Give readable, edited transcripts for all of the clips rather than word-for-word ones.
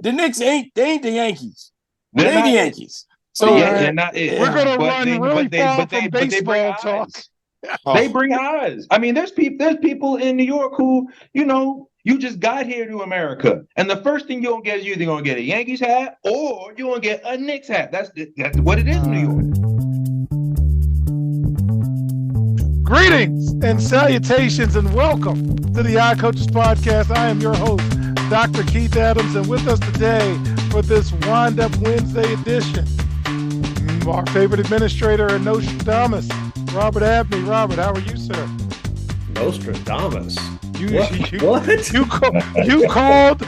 the Knicks ain't the Yankees. They're They ain't the not it. Yankees. So Yeah, yeah, they're not it. We're yeah. gonna But run really far from they bring baseball talk. eyes. Oh, They bring eyes. I mean, there's people in New York who, you just got here to America, and the first thing you're gonna get is you're either gonna get a Yankees hat or you're gonna get a Knicks hat. That's what it is in New York. Greetings and salutations and welcome to the iCoaches Podcast. I am your host, Dr. Keith Adams, and with us today for this Wind Up Wednesday edition, our favorite administrator in Nostradamus, Robert Abney. Robert, how are you, sir? Nostradamus? What? You called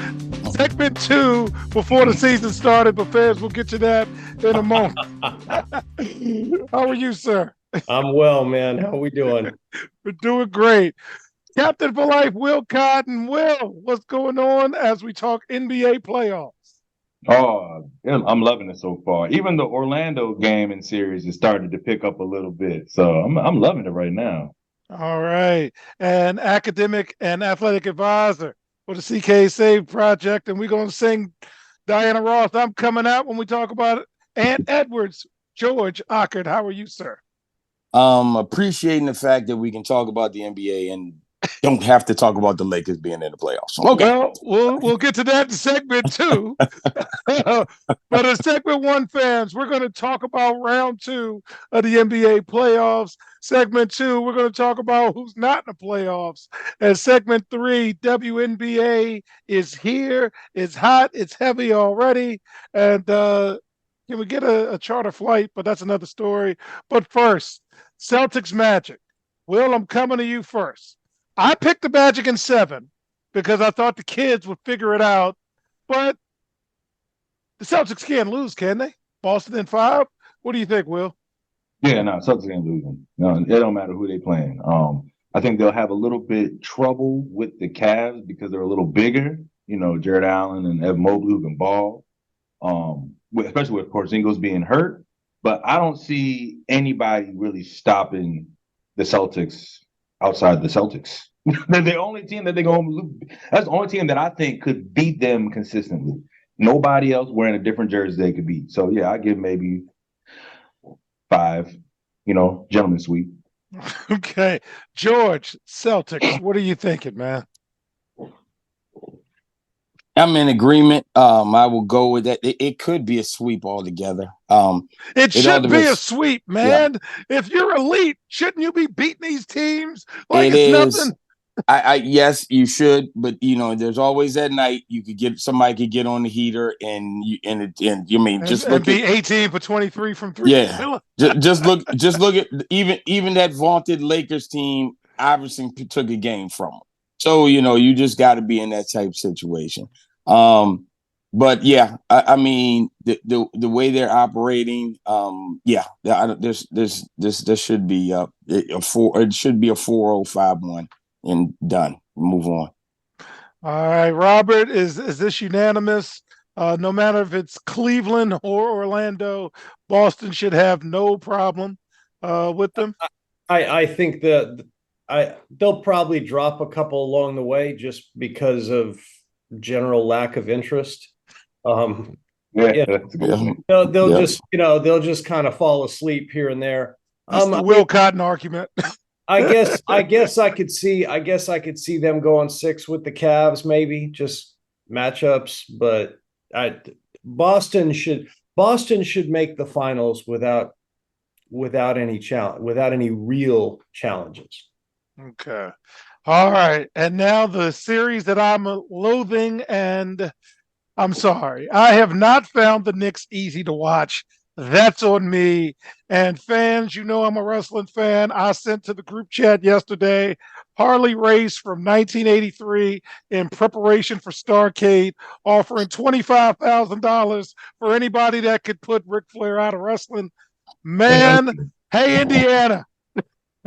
segment 2 before the season started, but fans, we'll get to that in a moment. How are you, sir? I'm well, man. How are we doing? We're doing great. Captain for life, Will Cotton. Will, what's going on as we talk NBA playoffs? Oh, I'm loving it so far. Even the Orlando game and series is starting to pick up a little bit, so I'm loving it right now. All right. And academic and athletic advisor for the CK Save Project. And we're going to sing Diana Ross, I'm Coming Out, when we talk about it. And Edwards, George Ockard. How are you, sir? Appreciating the fact that we can talk about the NBA and don't have to talk about the Lakers being in the playoffs. Okay. Well, we'll get to that in segment 2. But in segment 1, fans, we're going to talk about round 2 of the NBA playoffs. Segment 2, we're going to talk about who's not in the playoffs. And segment 3, WNBA is here. It's hot. It's heavy already. And can we get a charter flight? But that's another story. But first, Celtics Magic. Will, I'm coming to you first. I picked the Magic in 7 because I thought the kids would figure it out. But the Celtics can't lose, can they? Boston in 5? What do you think, Will? Yeah, no, Celtics ain't losing. No, it don't matter who they playing. I think they'll have a little bit trouble with the Cavs because they're a little bigger. Jared Allen and Evan Mobley who can ball. Especially with Porzingis being hurt. But I don't see anybody really stopping the Celtics outside the Celtics. They're the only team that they're going to lose. That's the only team that I think could beat them consistently. Nobody else wearing a different jersey they could beat. So, yeah, I give maybe 5, gentlemen sweep. Okay. George, Celtics, what are you thinking, man? I'm in agreement. I will go with that. It could be a sweep altogether. It should be a sweep, man. Yeah. If you're elite, shouldn't you be beating these teams like it's nothing? Yes, you should, but there's always that night somebody could get on the heater and be 18 for 23 from 3. Yeah, just look at even that vaunted Lakers team. Iverson took a game from them. So, you just got to be in that type of situation. But yeah, I mean, the way they're operating, this should be a 4. It should be a 4-0-5-1 and done. Move on. All right, Robert, is this unanimous? No matter if it's Cleveland or Orlando, Boston should have no problem with them. I think that they'll probably drop a couple along the way just because of general lack of interest. They'll just kind of fall asleep here and there. That's the Will Cotton argument. I guess I could see them going 6 with the Cavs, maybe just matchups. But Boston should make the finals without any real challenges. Okay. All right. And now the series that I'm loathing, and I'm sorry. I have not found the Knicks easy to watch. That's on me. And fans, I'm a wrestling fan. I sent to the group chat yesterday Harley Race from 1983 in preparation for Starrcade, offering $25,000 for anybody that could put Ric Flair out of wrestling. Man, hey, Indiana.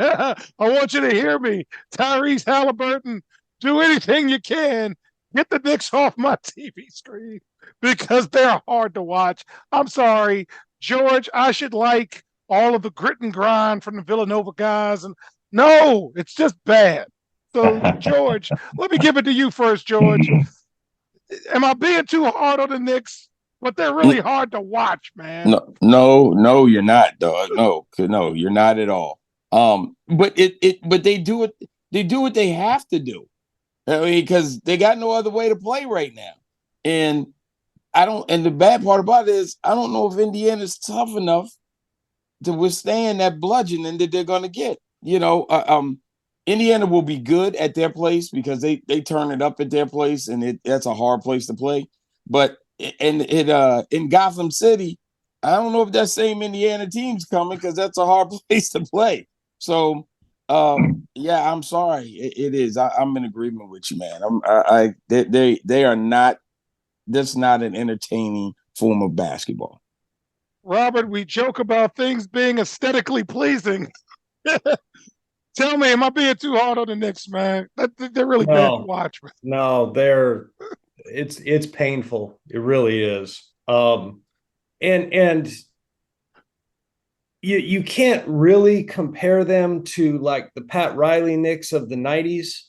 I want you to hear me. Tyrese Halliburton, do anything you can. Get the Knicks off my TV screen because they're hard to watch. I'm sorry, George, I should like all of the grit and grind from the Villanova guys. And no, it's just bad. So, George, let me give it to you first, George. am I being too hard on the Knicks? But they're really hard to watch, man. No, you're not, dog. No, you're not at all. But but they do it. They do what they have to do. I mean, because they got no other way to play right now. And I don't. And the bad part about it is, I don't know if Indiana's tough enough to withstand that bludgeoning that they're going to get. Indiana will be good at their place because they turn it up at their place, and that's a hard place to play. But in Gotham City, I don't know if that same Indiana team's coming because that's a hard place to play. So, yeah, I'm sorry, it is. I'm in agreement with you, man. They are not. That's not an entertaining form of basketball. Robert, we joke about things being aesthetically pleasing. Tell me, am I being too hard on the Knicks, man? They're really bad to watch. No, it's painful. It really is. And you can't really compare them to like the Pat Riley Knicks of the 90s,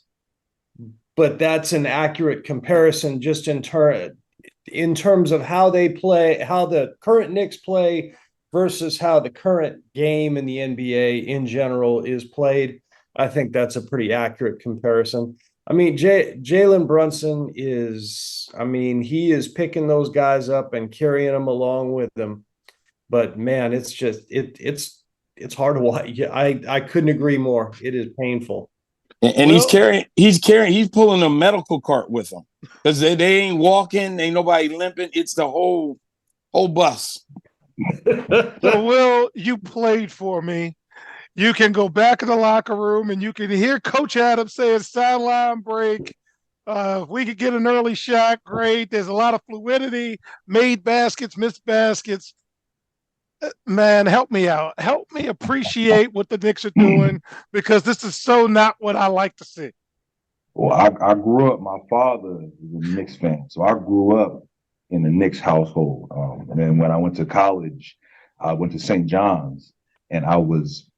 but that's an accurate comparison just in terms of how they play, how the current Knicks play versus how the current game in the NBA in general is played. I think that's a pretty accurate comparison. I mean, Jalen Brunson he is picking those guys up and carrying them along with them. But man, it's just it's hard to watch. Yeah, I couldn't agree more. It is painful. And he's pulling a medical cart with him because they ain't walking, ain't nobody limping. It's the whole bus. So, Will, you played for me. You can go back in the locker room and you can hear Coach Adams saying sideline break. If we could get an early shot, great. There's a lot of fluidity, made baskets, missed baskets. Man, help me out. Help me appreciate what the Knicks are doing because this is so not what I like to see. Well, I grew up, my father is a Knicks fan. So I grew up in the Knicks household. And then when I went to college, I went to St. John's and I was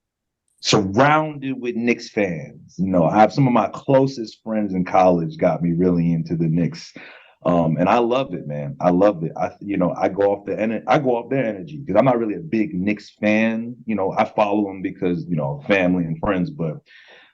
surrounded with Knicks fans. I have some of my closest friends in college got me really into the Knicks. And I loved it, man. I loved it. I go off their energy because I'm not really a big Knicks fan. I follow them because, family and friends, but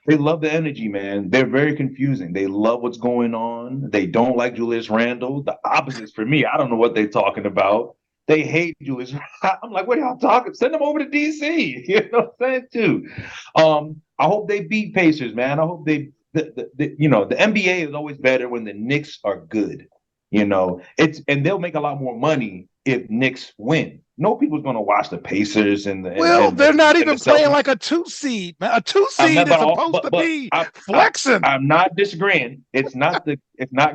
they love the energy, man. They're very confusing. They love what's going on. They don't like Julius Randle. The opposites for me. I don't know what they're talking about. They hate Julius. I'm like, what are y'all talking? Send them over to DC. You know what I'm saying too. I hope they beat Pacers, man. I hope the NBA is always better when the Knicks are good. And they'll make a lot more money if Knicks win. No people's going to watch the Pacers they're not even playing like a 2 seed. A 2 seed is supposed to be flexing. I'm not disagreeing. It's not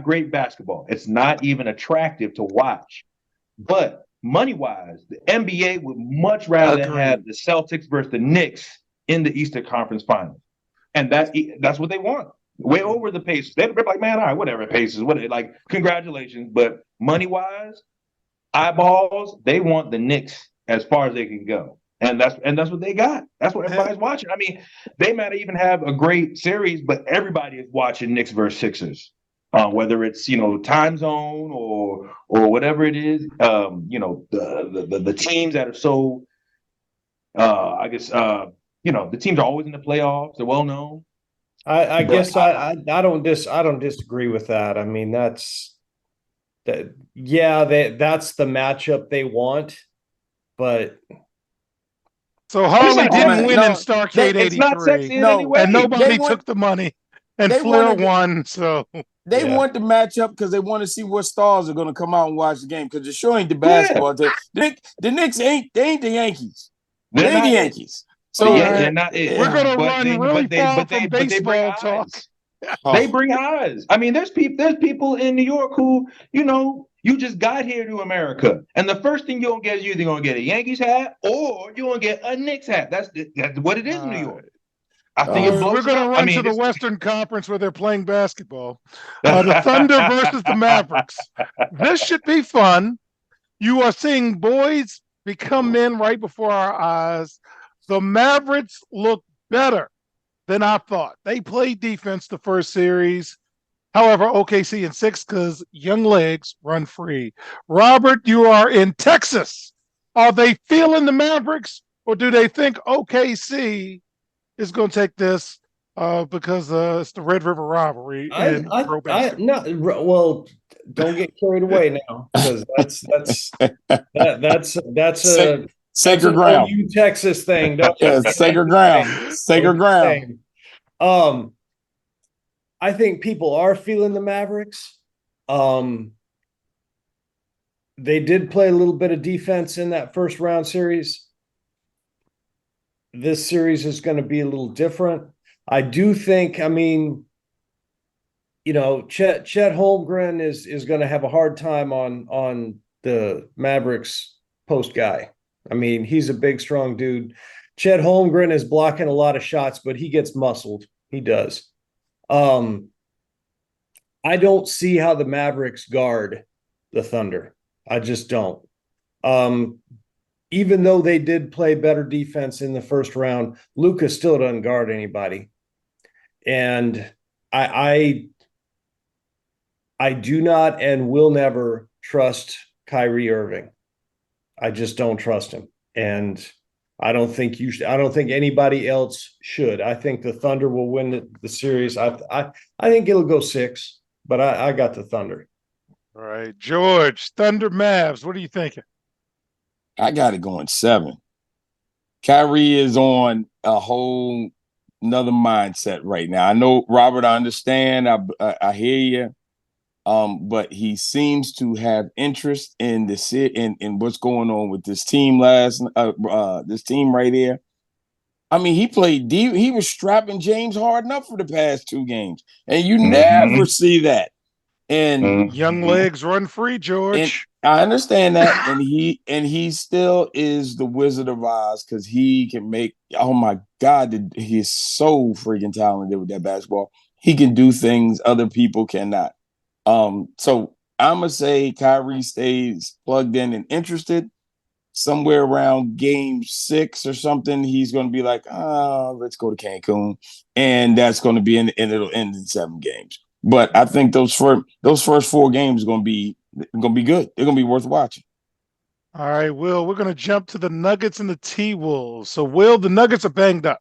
great basketball. It's not even attractive to watch. But money-wise, the NBA would much rather have the Celtics versus the Knicks in the Eastern Conference Finals, and that's what they want. Way over the Pacers. They're like, man, all right, whatever, Pacers, like, congratulations. But money-wise, eyeballs, they want the Knicks as far as they can go. And that's what they got. That's what everybody's watching. I mean, they might even have a great series, but everybody is watching Knicks versus Sixers. Whether it's time zone or whatever it is, the teams that are so the teams are always in the playoffs. They're well known. I guess I don't disagree with that. I mean, that's the matchup they want, but so Harley didn't win in Starcade 83. It's not sexy in any way. And nobody took the money, and Flair won. So they want the matchup because they want to see what stars are going to come out and watch the game because it sure ain't the basketball. Yeah. The Knicks ain't the Yankees. They ain't the Yankees. So they're not it. We're going to run really far from baseball talk. They bring eyes. I mean, there's people in New York who, you just got here to America, and the first thing you're gonna get is you're either gonna get a Yankees hat or you're gonna get a Knicks hat. That's what it is in New York. I think we're going to run to the Western Conference where they're playing basketball. The Thunder versus the Mavericks. This should be fun. You are seeing boys become men right before our eyes. The Mavericks look better than I thought. They played defense the first series. However, OKC in 6 because young legs run free. Robert, you are in Texas. Are they feeling the Mavericks, or do they think OKC is going to take this because it's the Red River rivalry in pro basketball? well, don't get carried away now, because that's a that's Sacred an ground. OU Texas thing. Don't Yeah, say sacred anything. ground. Sacred Don't ground. say. Um, I think people are feeling the Mavericks. They did play a little bit of defense in that first round series. This series is going to be a little different. I do think, I mean, Chet Holmgren is going to have a hard time on the Mavericks post guy. I mean, he's a big, strong dude. Chet Holmgren is blocking a lot of shots, but he gets muscled. He does. I don't see how the Mavericks guard the Thunder. I just don't. Even though they did play better defense in the first round, Luka still doesn't guard anybody. And I do not and will never trust Kyrie Irving. I just don't trust him. And I don't think anybody else should. I think the Thunder will win the series. I think it'll go 6, but I got the Thunder. All right, George, Thunder Mavs. What are you thinking? I got it going 7. Kyrie is on a whole another mindset right now. I know, Robert, I understand. I hear you. But he seems to have interest in in what's going on with this team this team right here. I mean, he played deep. He was strapping James Harden up for the past 2 games, and you never see that. And young legs run free, George. I understand that, and he still is the Wizard of Oz because he can make. Oh my God, he is so freaking talented with that basketball. He can do things other people cannot. So I'm gonna say Kyrie stays plugged in and interested. Somewhere around game 6 or something, he's gonna be like, let's go to Cancun. And that's gonna be and it'll end in 7 games. But I think those first 4 games are gonna be good. They're gonna be worth watching. All right, Will, we're gonna jump to the Nuggets and the T-Wolves. So, Will, the Nuggets are banged up.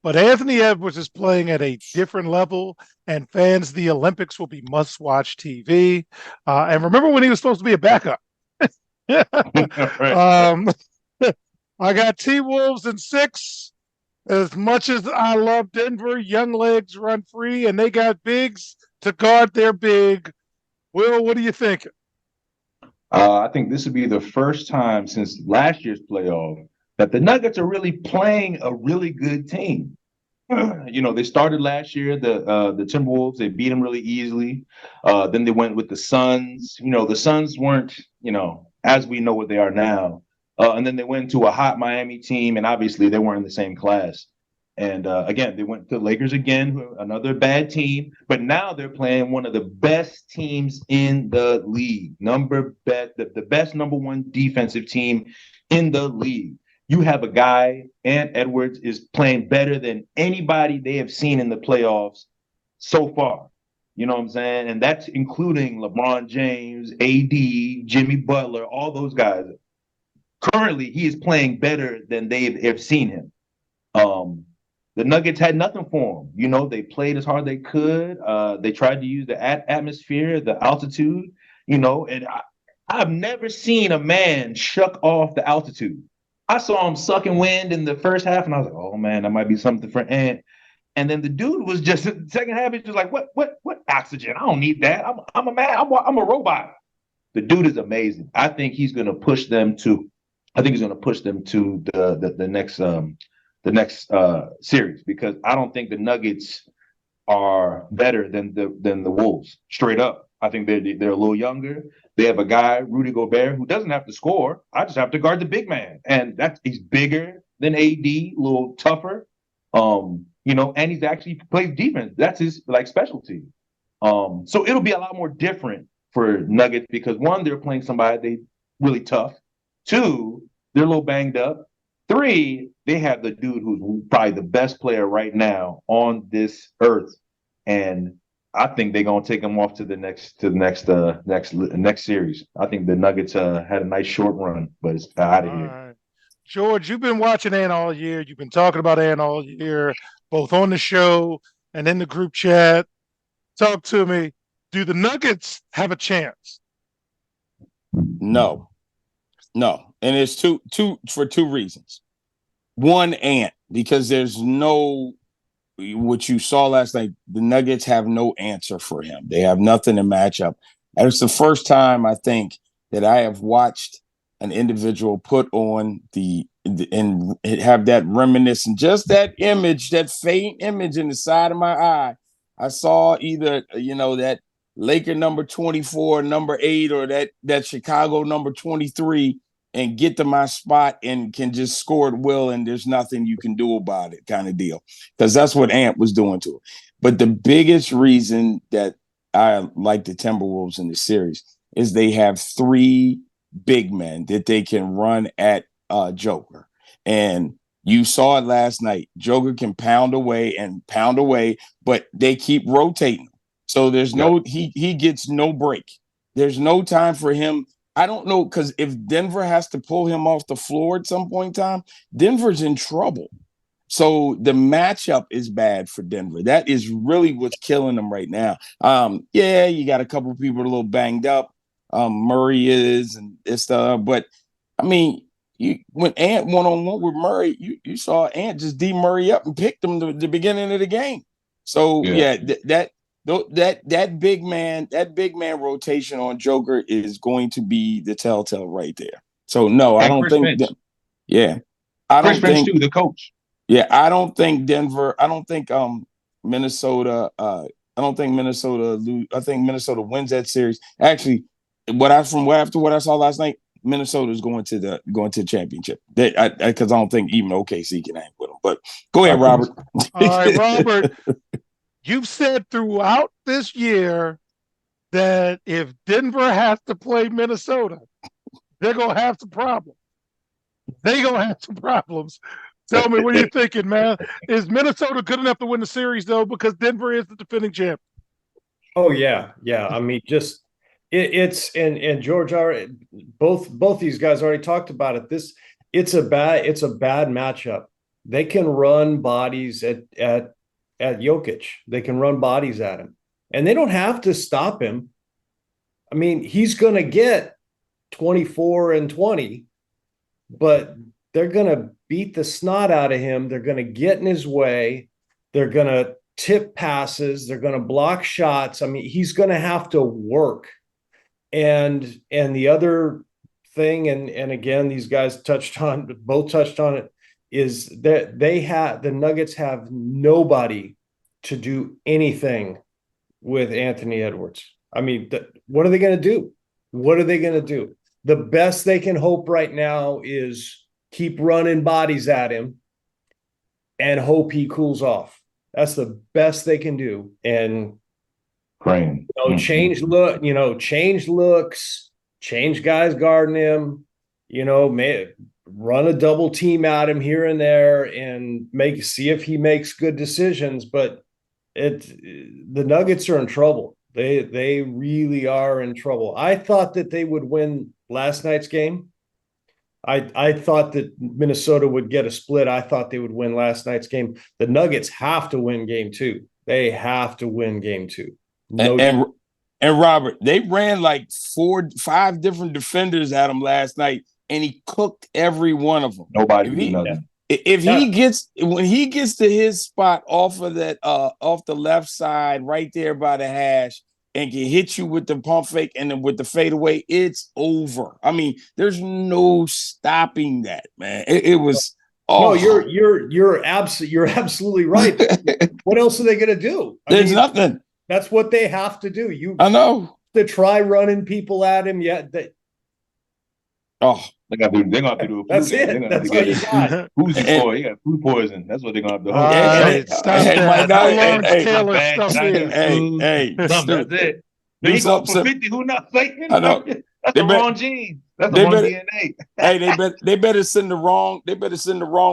But Anthony Edwards is playing at a different level, and fans, the Olympics will be must-watch TV. And remember when he was supposed to be a backup? um, I got T-Wolves in 6. As much as I love Denver, young legs run free, and they got bigs to guard their big. Will, what are you thinking? I think this would be the first time since last year's playoff that the Nuggets are really playing a really good team. They started last year, the Timberwolves, they beat them really easily. Then they went with the Suns. The Suns weren't, as we know what they are now. And then they went to a hot Miami team, and obviously they weren't in the same class. And again, they went to the Lakers again, another bad team. But now they're playing one of the best teams in the league. The best number 1 defensive team in the league. You have a guy, Ant Edwards, is playing better than anybody they have seen in the playoffs so far. You know what I'm saying? And that's including LeBron James, AD, Jimmy Butler, all those guys. Currently, he is playing better than they've ever seen him. The Nuggets had nothing for him. They played as hard as they could. They tried to use the atmosphere, the altitude, and I've never seen a man shuck off the altitude. I saw him sucking wind in the first half, and I was like, oh, man, that might be something for Ant. And then the dude was just, the second half, he's just like, what oxygen? I don't need that. I'm a man. I'm a robot. The dude is amazing. I think he's going to push them to the next series, because I don't think the Nuggets are better than the Wolves, straight up. I think they're a little younger. They have a guy, Rudy Gobert, who doesn't have to score. I just have to guard the big man, and he's bigger than AD, a little tougher. And he's actually plays defense. That's his specialty. So it'll be a lot more different for Nuggets because 1, they're playing somebody they really tough. 2, they're a little banged up. 3, they have the dude who's probably the best player right now on this earth. And I think they're gonna take them off to the next series. I think the Nuggets had a nice short run, but it's out of All here. right. George, you've been watching Ant all year. You've been talking about Ant all year, both on the show and in the group chat. Talk to me. Do the Nuggets have a chance? No, no, and it's two reasons. One, Ant, because there's no what you saw last night. The Nuggets have no answer for him. They have nothing to match up. And it's the first time I think that I have watched an individual put on and have that reminiscent, just that image, that faint image in the side of my eye. I saw either that Laker number 24, number 8, or that Chicago number 23, and get to my spot and can just score at will, and there's nothing you can do about it, kind of deal. Because that's what Ant was doing to it. But the biggest reason that I like the Timberwolves in the series is they have 3 big men that they can run at Joker. And you saw it last night. Joker can pound away, but they keep rotating. So there's he gets no break. There's no time for him. I don't know, because if Denver has to pull him off the floor at some point in time, Denver's in trouble. So the matchup is bad for Denver. That is really what's killing them right now. Yeah, you got a couple of people a little banged up. Murray is and stuff, but I mean, when Ant one-on-one with Murray, you saw Ant just Murray up and picked him the beginning of the game. So that big man rotation on Joker is going to be the telltale right there. So no, I don't think. I Chris don't Finch think too, the coach. Yeah, I don't think Denver. I don't think Minnesota. I don't think Minnesota. I think Minnesota wins that series. Actually, after what I saw last night, Minnesota is going to the championship. Because I don't think even OKC can hang with them. But go ahead, Robert. All right, Robert. You've said throughout this year that if Denver has to play Minnesota, they're gonna have some problems. Tell me, what are you thinking, man? Is Minnesota good enough to win the series, though, because Denver is the defending champ? Oh yeah. I mean, just it's and George already both these guys already talked about it. It's a bad matchup. They can run bodies at Jokic. They can run bodies at him, and they don't have to stop him. I mean, he's going to get 24 and 20, but they're going to beat the snot out of him. They're going to get in his way. They're going to tip passes. They're going to block shots. I mean, he's going to have to work. And the other thing, and again, these guys both touched on it, is that the Nuggets have nobody to do anything with Anthony Edwards. I mean, what are they going to do? The best they can hope right now is keep running bodies at him and hope he cools off. That's the best they can do. And praying, change looks, change guys guarding him, run a double team at him here and there and see if he makes good decisions. But the Nuggets are in trouble. They really are in trouble. I thought that they would win last night's game. I thought that Minnesota would get a split. I thought they would win last night's game. The Nuggets have to win game 2. They have to win game 2. And Robert, they ran like 4-5 different defenders at him last night, and he cooked every one of them. Nobody did nothing. When he gets to his spot off of that off the left side right there by the hash and can hit you with the pump fake and then with the fadeaway, it's over. I mean, there's no stopping that, man. It was No, you're absolutely right. What else are they going to do? There's nothing. That's what they have to do. I know. To try running people at him. Yeah. They're gonna have to do. That's it. That's what you got. Who's for? You got food poison. That's what they're gonna have to. Stop that. How long is Taylor stuff in? That's it. They go for 50. Who not saying? I know. That's the wrong gene. That's They among better, DNA. hey, they better send the wrong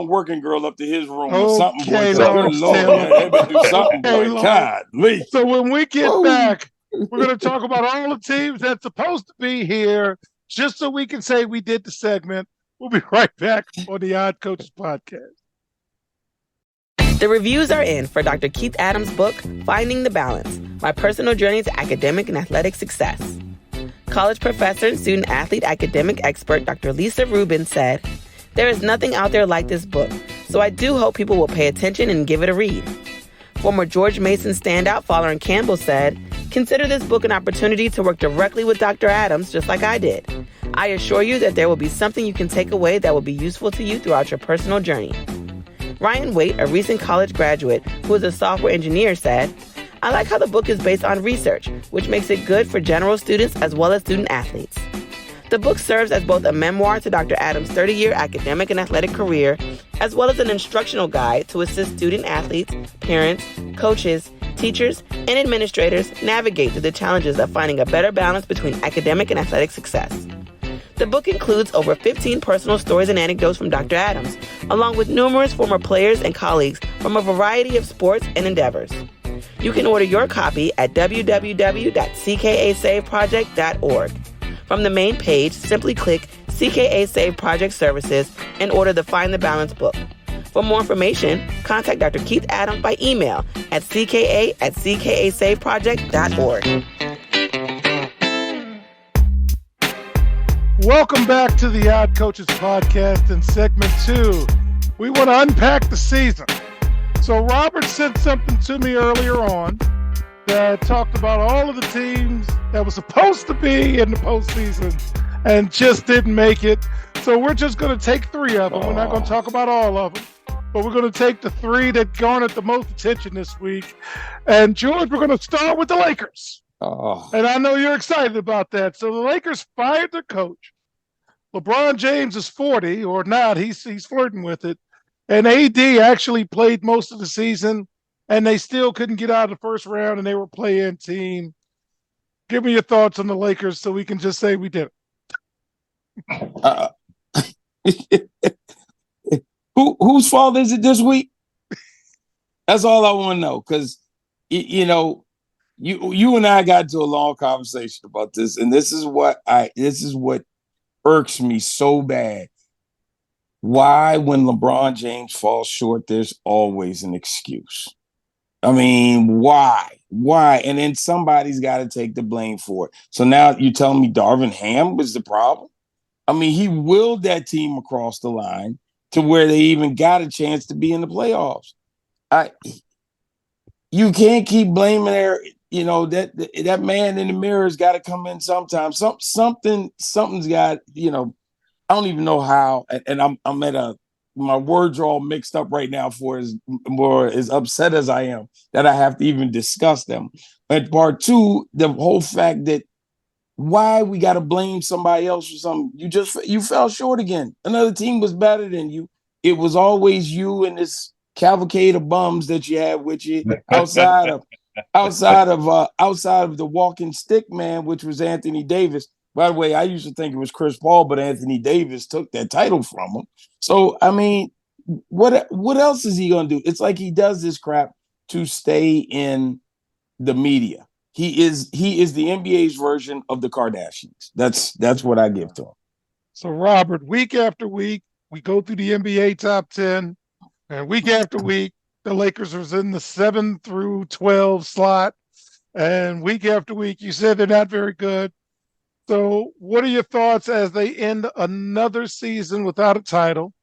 working girl up to his room or something, boy. Okay, Because good Lawrence Lord, Taylor. they better do something, Okay, boy. Lawrence. God, Lee. So when we get Woo. back, we're going to talk about all the teams that's supposed to be here, just so we can say we did the segment. We'll be right back on the Odd Coaches podcast. The reviews are in for Dr. Keith Adams' book, Finding the Balance, My Personal Journey to Academic and Athletic Success. College professor and student athlete academic expert Dr. Lisa Rubin said, "There is nothing out there like this book, so I do hope people will pay attention and give it a read." Former George Mason standout Fowler Campbell said, "Consider this book an opportunity to work directly with Dr. Adams just like I did. I assure you that there will be something you can take away that will be useful to you throughout your personal journey." Ryan Waite, a recent college graduate who is a software engineer, said, "I like how the book is based on research, which makes it good for general students as well as student athletes." The book serves as both a memoir to Dr. Adams' 30-year academic and athletic career, as well as an instructional guide to assist student athletes, parents, coaches, teachers, and administrators navigate through the challenges of finding a better balance between academic and athletic success. The book includes over 15 personal stories and anecdotes from Dr. Adams, along with numerous former players and colleagues from a variety of sports and endeavors. You can order your copy at www.ckasaveproject.org. From the main page, simply click CKA Save Project Services and order the Find the Balance book. For more information, contact Dr. Keith Adams by email at cka@ckasaveproject.org. Welcome back to the Odd Coaches podcast in segment 2. We want to unpack the season. So Robert sent something to me earlier on that talked about all of the teams that were supposed to be in the postseason and just didn't make it. So we're just going to take 3 of them. We're not going to talk about all of them, but we're going to take the 3 that garnered the most attention this week. And George, we're going to start with the Lakers. And I know you're excited about that. So the Lakers fired their coach. LeBron James is 40 or not. He's flirting with it. And AD actually played most of the season, and they still couldn't get out of the first round, and they were play-in team. Give me your thoughts on the Lakers so we can just say we did it. Whose fault is it this week? That's all I want to know, because you and I got into a long conversation about this, and this is what irks me so bad. Why, when LeBron James falls short, there's always an excuse. I mean, why? And then somebody's got to take the blame for it. So now you're telling me Darvin Ham was the problem? I mean, he willed that team across the line to where they even got a chance to be in the playoffs. You can't keep blaming that man in the mirror has got to come in sometime. Something's got, I don't even know how, and I'm at my words are all mixed up right now for as upset as I am that I have to even discuss them. And part 2, the whole fact that why we got to blame somebody else for something. You fell short again. Another team was better than you. It was always you and this cavalcade of bums that you had with you outside of the walking stick man, which was Anthony Davis. By the way, I used to think it was Chris Paul, but Anthony Davis took that title from him. So, I mean, what else is he going to do? It's like he does this crap to stay in the media. He is the NBA's version of the Kardashians. That's what I give to him. So, Robert, week after week, we go through the NBA top 10, and week after week, the Lakers are in the 7 through 12 slot. And week after week, you said they're not very good. So what are your thoughts as they end another season without a title?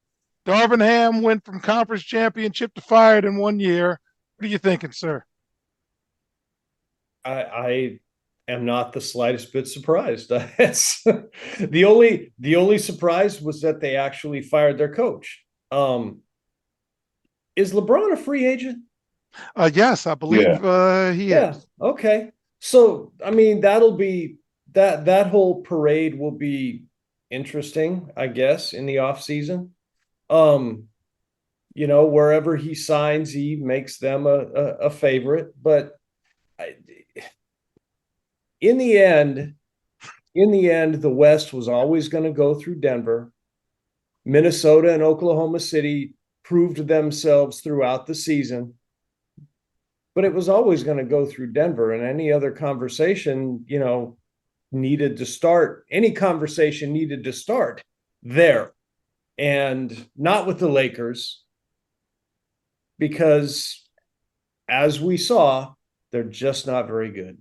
Darvin Ham went from conference championship to fired in 1 year. What are you thinking, sir? I am not the slightest bit surprised. It's the only surprise was that they actually fired their coach. Is LeBron a free agent? Yes, I believe he is. Okay. So I mean, that'll be that whole parade will be interesting, I guess, in the off season. Wherever he signs, he makes them a favorite. But in the end, in the end, the West was always going to go through Denver. Minnesota and Oklahoma City proved themselves throughout the season, but it was always going to go through Denver. And any other conversation, needed to start. Any conversation needed to start there, and not with the Lakers, because as we saw, they're just not very good.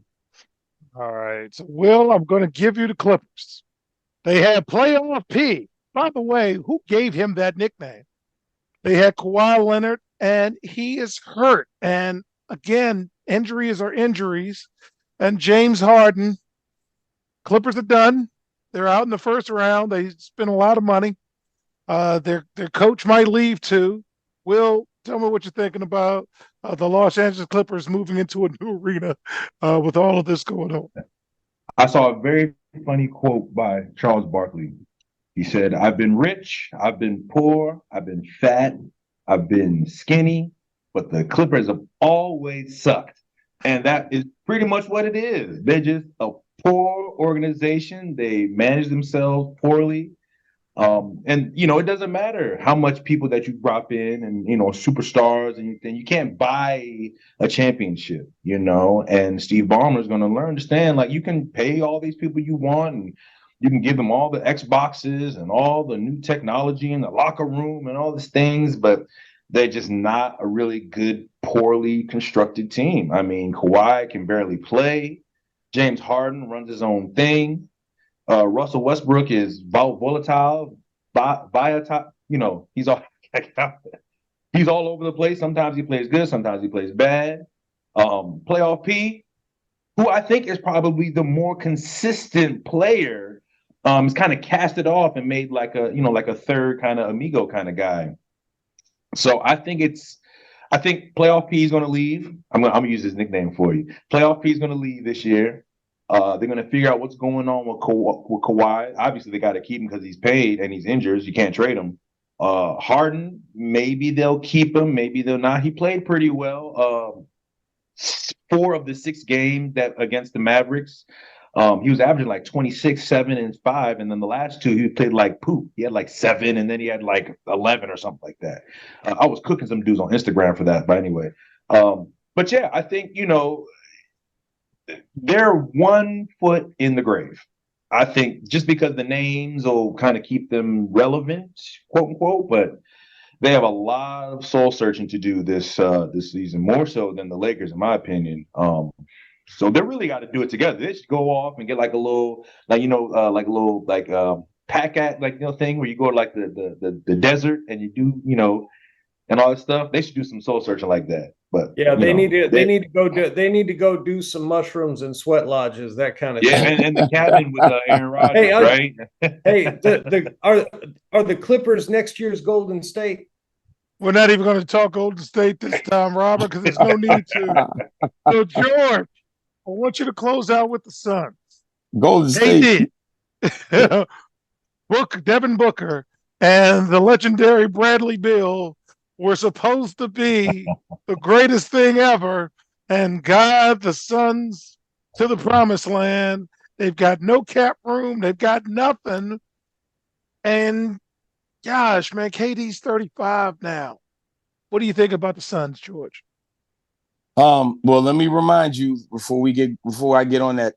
All right. So, Will, I'm going to give you the Clippers. They had Playoff P. By the way, who gave him that nickname? They had Kawhi Leonard, and he is hurt. And again, injuries are injuries. And James Harden, Clippers are done. They're out in the first round. They spent a lot of money. Their coach might leave too. Will, tell me what you're thinking about the Los Angeles Clippers moving into a new arena with all of this going on. I saw a very funny quote by Charles Barkley. He said, "I've been rich, I've been poor, I've been fat, I've been skinny, but the Clippers have always sucked." And that is pretty much what it is. They're just a poor organization. They manage themselves poorly. And it doesn't matter how much people that you drop in and superstars and you can't buy a championship, and Steve Ballmer is going to understand, like, you can pay all these people you want and you can give them all the Xboxes and all the new technology in the locker room and all these things, but they're just not a really good, poorly constructed team. I mean, Kawhi can barely play. James Harden runs his own thing. Russell Westbrook is volatile, he's all he's all over the place. Sometimes he plays good, sometimes he plays bad. Playoff P, who I think is probably the more consistent player, is kind of cast it off and made like a third kind of amigo kind of guy. So I think Playoff P is going to leave. I'm gonna use his nickname for you. Playoff P is going to leave this year. They're going to figure out what's going on with Kawhi. Obviously, they got to keep him because he's paid and he's injured. You can't trade him. Harden, maybe they'll keep him. Maybe they'll not. He played pretty well. 4 of the 6 games that against the Mavericks, he was averaging like 26, 7, and 5. And then the last 2, he played like poop. He had like 7, and then he had like 11 or something like that. I was cooking some dudes on Instagram for that. But anyway, but yeah, I think, they're 1 foot in the grave. I think just because the names will kind of keep them relevant, quote unquote, but they have a lot of soul searching to do this season, more so than the Lakers, in my opinion. So they really got to do it together. They should go off and get like a little, pack at thing where you go to like the desert and you do and all that stuff. They should do some soul searching like that. But yeah, they need to go do some mushrooms and sweat lodges, that kind of thing. And the cabin with Aaron Rodgers, right? Are the Clippers next year's Golden State? We're not even going to talk Golden State this time, Robert, because there's no need to. So, George, I want you to close out with the Suns. Golden State. Devin Booker and the legendary Bradley Beal were supposed to be the greatest thing ever, and guide the Suns to the promised land. They've got no cap room. They've got nothing. And gosh, man, KD's 35 now. What do you think about the Suns, George? Well, let me remind you before I get on that,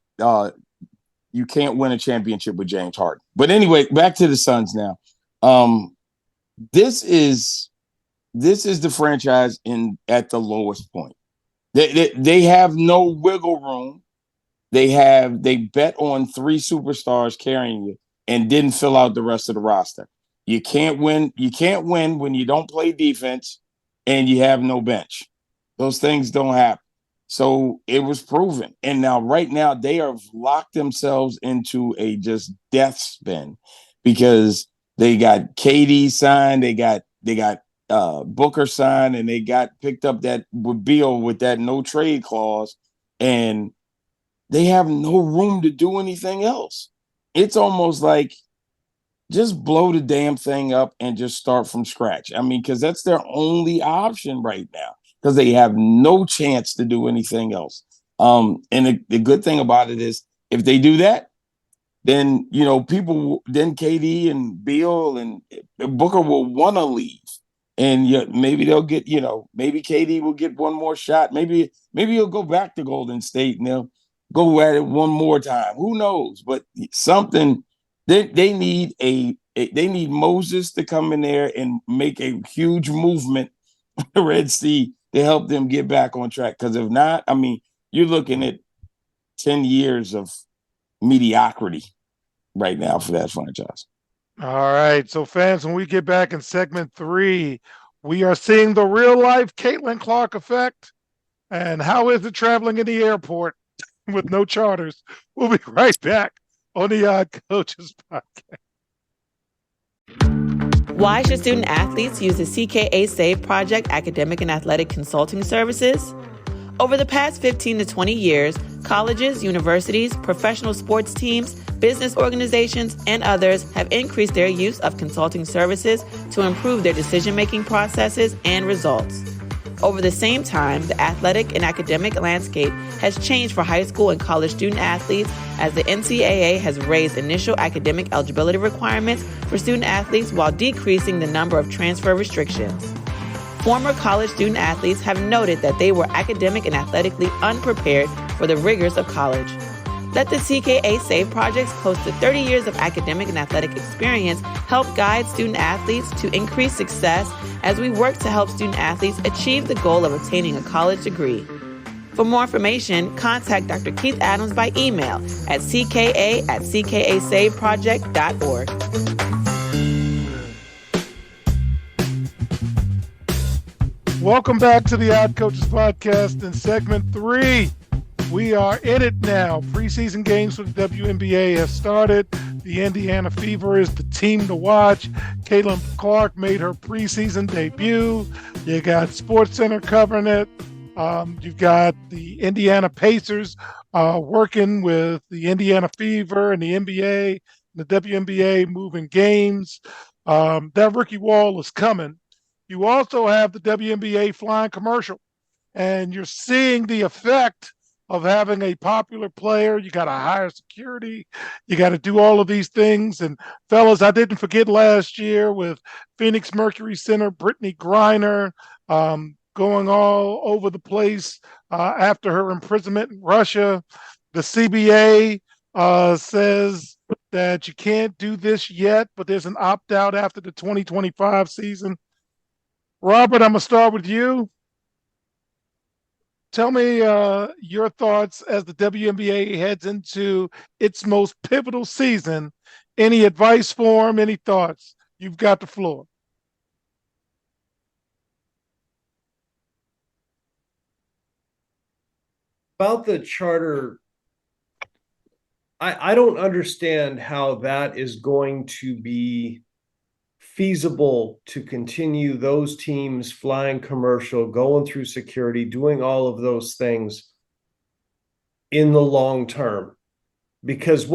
you can't win a championship with James Harden. But anyway, back to the Suns now. This is the franchise at the lowest point. They have no wiggle room. They bet on 3 superstars carrying you and didn't fill out the rest of the roster. You can't win. You can't win when you don't play defense and you have no bench. Those things don't happen. So it was proven. And now, right now, they have locked themselves into a just death spin because they got KD signed, they got Booker signed, and they got picked up that with Beal with that no trade clause, and they have no room to do anything else. It's almost like just blow the damn thing up and just start from scratch. I mean, because that's their only option right now, because they have no chance to do anything else. And the good thing about it is if they do that, then then KD and Beal and Booker will want to leave, and maybe they'll get maybe KD will get one more shot. Maybe he'll go back to Golden State and they'll go at it one more time. Who knows? But something they need they need Moses to come in there and make a huge movement the Red Sea to help them get back on track. Because if not, I mean, you're looking at 10 years of mediocrity right now for that franchise. All right. So, fans, when we get back in segment 3, we are seeing the real life Caitlin Clark effect. And how is it traveling in the airport with no charters? We'll be right back on the Odd Coaches podcast. Why should student athletes use the CKA SAVE Project academic and athletic consulting services? Over the past 15 to 20 years, colleges, universities, professional sports teams, business organizations, and others have increased their use of consulting services to improve their decision-making processes and results. Over the same time, the athletic and academic landscape has changed for high school and college student athletes as the NCAA has raised initial academic eligibility requirements for student athletes while decreasing the number of transfer restrictions. Former college student athletes have noted that they were academic and athletically unprepared for the rigors of college. Let the CKA SAVE Project's close to 30 years of academic and athletic experience help guide student athletes to increase success as we work to help student athletes achieve the goal of obtaining a college degree. For more information, contact Dr. Keith Adams by email at cka@cksaveproject.org. Welcome back to the Odd Coaches podcast in segment 3. We are in it now. Preseason games for the WNBA have started. The Indiana Fever is the team to watch. Caitlin Clark made her preseason debut. You got SportsCenter covering it. You've got the Indiana Pacers working with the Indiana Fever and the NBA, the WNBA moving games. That rookie wall is coming. You also have the WNBA flying commercial, and you're seeing the effect of having a popular player. You got to hire security. You got to do all of these things. And fellas, I didn't forget last year with Phoenix Mercury center Brittany Griner going all over the place after her imprisonment in Russia. The CBA says that you can't do this yet, but there's an opt-out after the 2025 season. Robert, I'm going to start with you. Tell me your thoughts as the WNBA heads into its most pivotal season. Any advice for them? Any thoughts? You've got the floor. About the charter, I don't understand how that is going to be feasible to continue those teams flying commercial, going through security, doing all of those things in the long term. Because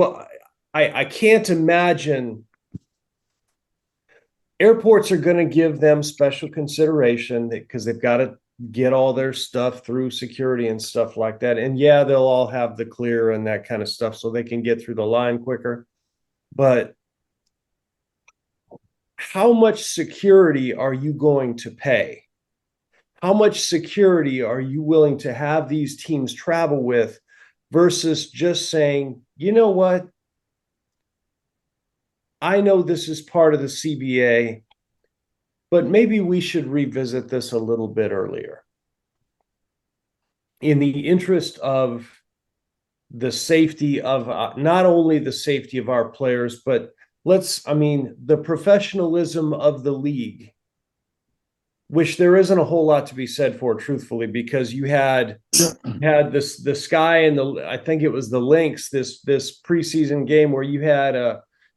I can't imagine airports are going to give them special consideration because they've got to get all their stuff through security and stuff like that. And yeah, they'll all have the clear and that kind of stuff so they can get through the line quicker. But how much security are you going to pay? How much security are you willing to have these teams travel with versus just saying, you know what? I know this is part of the CBA, but maybe we should revisit this a little bit earlier. In the interest of the safety of not only the safety of our players, but the professionalism of the league, which there isn't a whole lot to be said for, truthfully, because you had the Sky and I think it was the Lynx, this preseason game where you had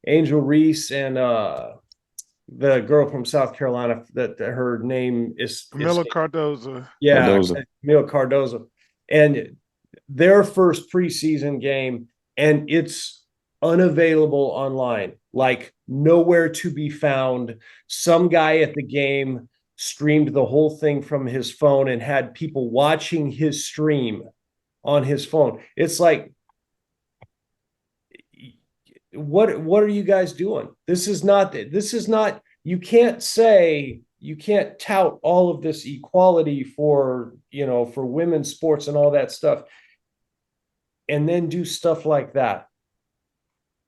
Angel Reese and the girl from South Carolina that her name is Camila Cardozo. Yeah, Camila Cardozo. And their first preseason game, and it's unavailable online, like nowhere to be found. Some guy at the game streamed the whole thing from his phone and had people watching his stream on his phone. It's like, what are you guys doing? This is not, you can't tout all of this equality for, for women's sports and all that stuff and then do stuff like that.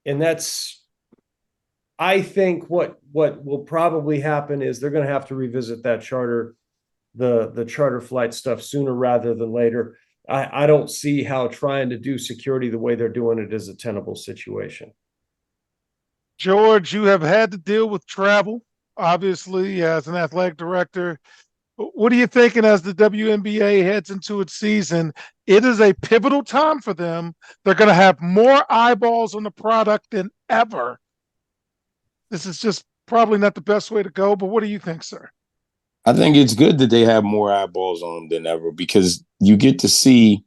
And that's, I think what will probably happen is they're going to have to revisit that charter, the charter flight stuff sooner rather than later. I don't see how trying to do security the way they're doing it is a tenable situation. George, you have had to deal with travel, obviously, as an athletic director. What are you thinking as the WNBA heads into its season? It is a pivotal time for them. They're going to have more eyeballs on the product than ever. This is just probably not the best way to go, but what do you think, sir? I think it's good that they have more eyeballs on them than ever because you get to see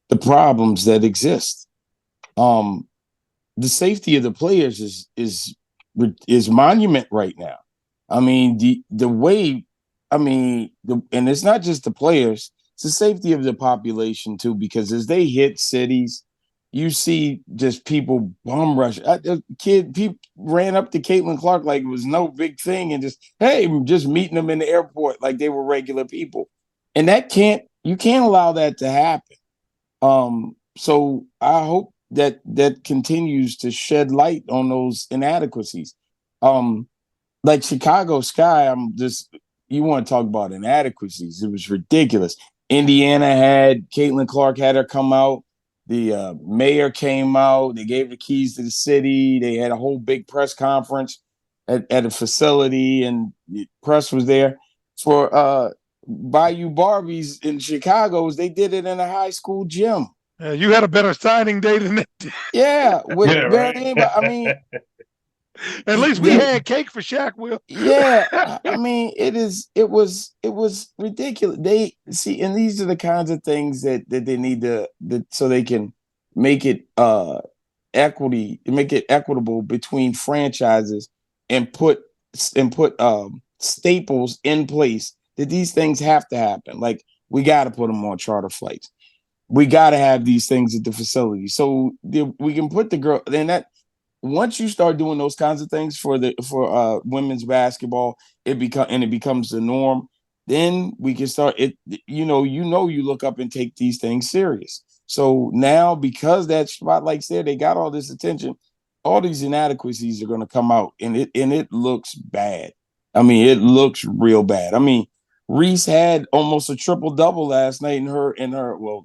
the problems that exist. The safety of the players is monument right now. I mean, the way, I mean, and it's not just the players, it's the safety of the population too, because as they hit cities, you see just people bum rush. People ran up to Caitlin Clark like it was no big thing and just, hey, just meeting them in the airport like they were regular people. And you can't allow that to happen. So I hope that continues to shed light on those inadequacies. Like Chicago Sky, you want to talk about inadequacies. It was ridiculous. Indiana had Caitlin Clark had her come out. The mayor came out. They gave the keys to the city. They had a whole big press conference at a facility, and the press was there. For Bayou Barbies in Chicago, they did it in a high school gym. You had a better signing day than that. Yeah, with right. I mean, at least we had cake for Shaq. Will. Yeah, I mean, it was ridiculous. They see, and these are the kinds of things that they need so they can make it make it equitable between franchises and put staples in place that these things have to happen. Like we got to put them on charter flights. We got to have these things at the facility so we can put the girl. Then that once you start doing those kinds of things for women's basketball, it becomes the norm. Then we can start it. You look up and take these things serious. So now, because that spotlight's there, they got all this attention. All these inadequacies are going to come out, and it looks bad. I mean, it looks real bad. I mean, Reese had almost a triple double last night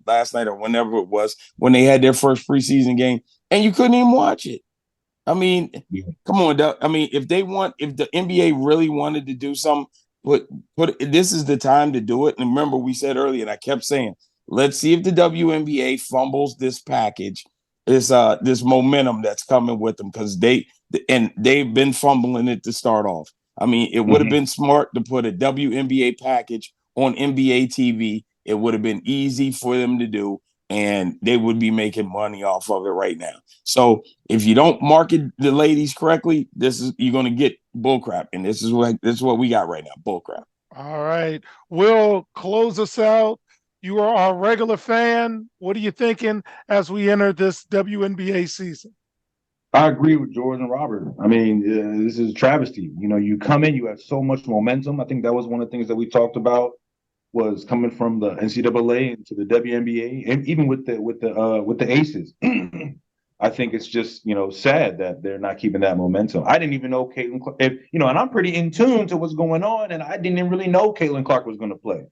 last night or whenever it was when they had their first preseason game, and you couldn't even watch it. I mean, come on, Doug. I mean, if the NBA really wanted to do something, this is the time to do it. And remember, we said earlier, and I kept saying, let's see if the WNBA fumbles this package, this momentum that's coming with them, because they've been fumbling it to start off. I mean, it would have been smart to put a WNBA package on NBA TV. It would have been easy for them to do, and they would be making money off of it right now. So if you don't market the ladies correctly, you're going to get bullcrap, and this is what we got right now, bullcrap. All right, Will, close us out. You are our regular fan. What are you thinking as we enter this WNBA season? I agree with George and Robert. I mean, this is a travesty. You come in, you have so much momentum. I think that was one of the things that we talked about was coming from the NCAA into the WNBA, and even with the Aces. I think it's just sad that they're not keeping that momentum. I didn't even know Caitlin Clark, and I'm pretty in tune to what's going on, and I didn't even really know Caitlin Clark was going to play.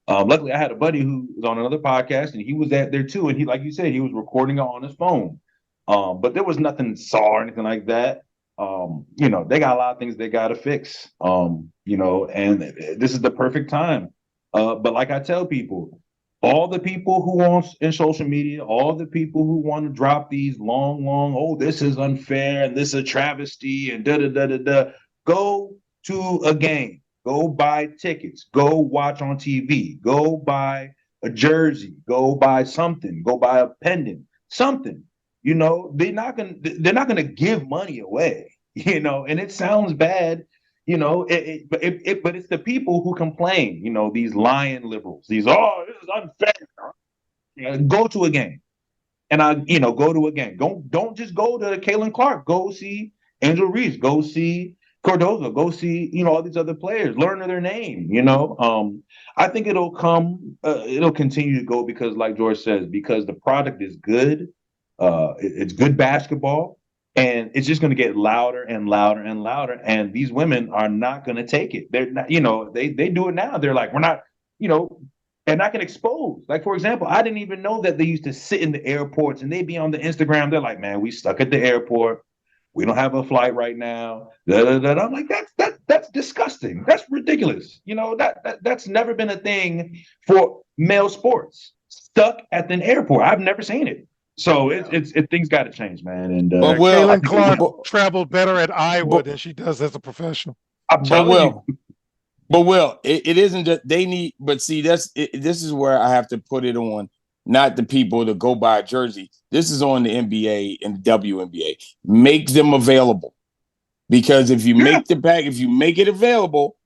Luckily, I had a buddy who was on another podcast, and he was there too. And he, like you said, he was recording it on his phone. But there was nothing saw or anything like that. They got a lot of things they got to fix. And this is the perfect time. But like I tell people, all the people who want in social media, all the people who want to drop these long, oh, this is unfair and this is a travesty and da-da-da-da-da, go to a game. Go buy tickets. Go watch on TV. Go buy a jersey. Go buy something. Go buy a pendant. Something. They're not gonna give money away. And it sounds bad. But it's the people who complain. These lying liberals. This is unfair. Go to a game. and go to a game. Don't just go to Caitlin Clark. Go see Angel Reese. Go see Cordoza. Go see all these other players. Learn their name. I think it'll come. It'll continue to go because, like George says, because the product is good. It's good basketball, and it's just going to get louder and louder and louder. And these women are not going to take it. They're not. They do it now. They're like, we're not. And I can expose. Like, for example, I didn't even know that they used to sit in the airports and they'd be on the Instagram. They're like, man, we stuck at the airport. We don't have a flight right now. Da, da, da. I'm like, that's disgusting. That's ridiculous. That's never been a thing for male sports. Stuck at an airport. I've never seen it. So things got to change, man. And But Will, Caitlin Clark traveled better at Iowa than she does as a professional. I'm telling you. But Will, it isn't that they need. But see, this is where I have to put it on, not the people to go buy a jersey. This is on the NBA and WNBA. Make them available, because if you make if you make it available,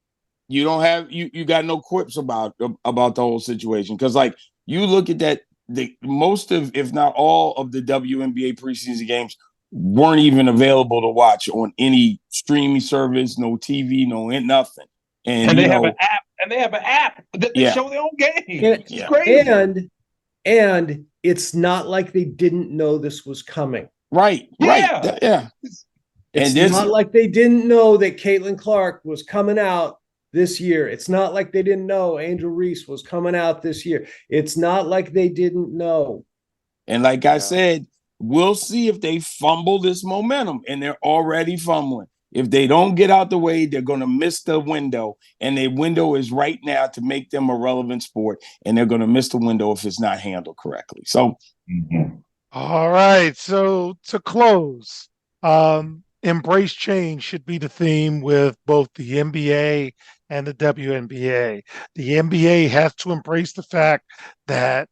you don't have you got no quips about the whole situation. Because like you look at that, most of, if not all of the WNBA preseason games weren't even available to watch on any streaming service, no TV, no nothing. And they have an app. And they have an app that they show their own game. It's crazy. And it's not like they didn't know this was coming. Right. Yeah. It's not like they didn't know that Caitlin Clark was coming out this year. It's not like they didn't know Angel Reese was coming out this year. It's not like they didn't know. And like I said, we'll see if they fumble this momentum, and they're already fumbling. If they don't get out the way, they're going to miss the window, and the window is right now to make them a relevant sport, and they're going to miss the window if it's not handled correctly. So, All right. So to close, embrace change should be the theme with both the NBA and the WNBA. The NBA has to embrace the fact that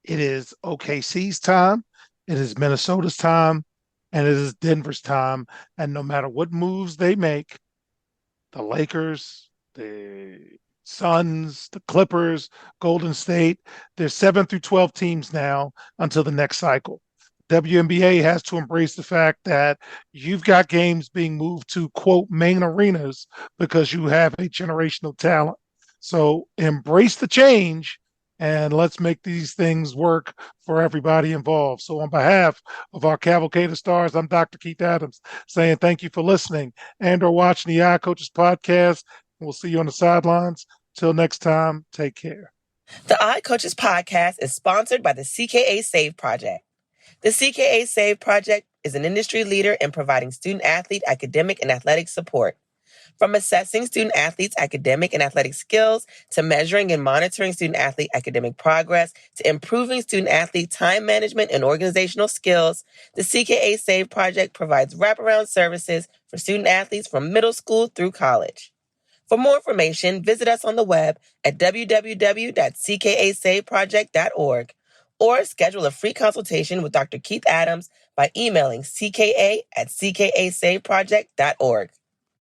it is OKC's time, it is Minnesota's time, and it is Denver's time. And no matter what moves they make, the Lakers, the Suns, the Clippers, Golden State, there's 7 through 12 teams now until the next cycle. WNBA has to embrace the fact that you've got games being moved to, quote, main arenas because you have a generational talent. So embrace the change, and let's make these things work for everybody involved. So on behalf of our Cavalcade of Stars, I'm Dr. Keith Adams saying thank you for listening and or watching the iCoaches podcast. We'll see you on the sidelines. Till next time, take care. The iCoaches podcast is sponsored by the CKA Save Project. The CKA Save Project is an industry leader in providing student-athlete academic and athletic support. From assessing student-athletes' academic and athletic skills, to measuring and monitoring student-athlete academic progress, to improving student-athlete time management and organizational skills, the CKA Save Project provides wraparound services for student-athletes from middle school through college. For more information, visit us on the web at www.ckasaveproject.org or schedule a free consultation with Dr. Keith Adams by emailing cka@ckasaveproject.org.